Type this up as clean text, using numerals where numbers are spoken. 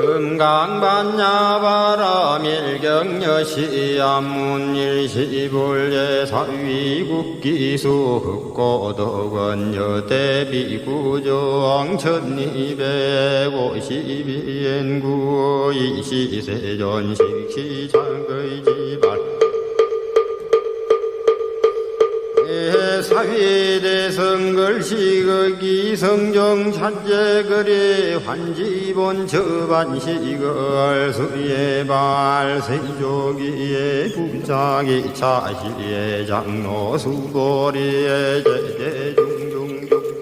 금강반야바라밀경여시 안문일시불예 사위국기수 흑고덕원 여대비구조 앙천이백오십이엔구 이시세존식시장의지발 사위대성글시거기 성정찬제거리 환지본 저반시걸 수예발 세조기에 분자기 차시에 장로수고리에 제대중중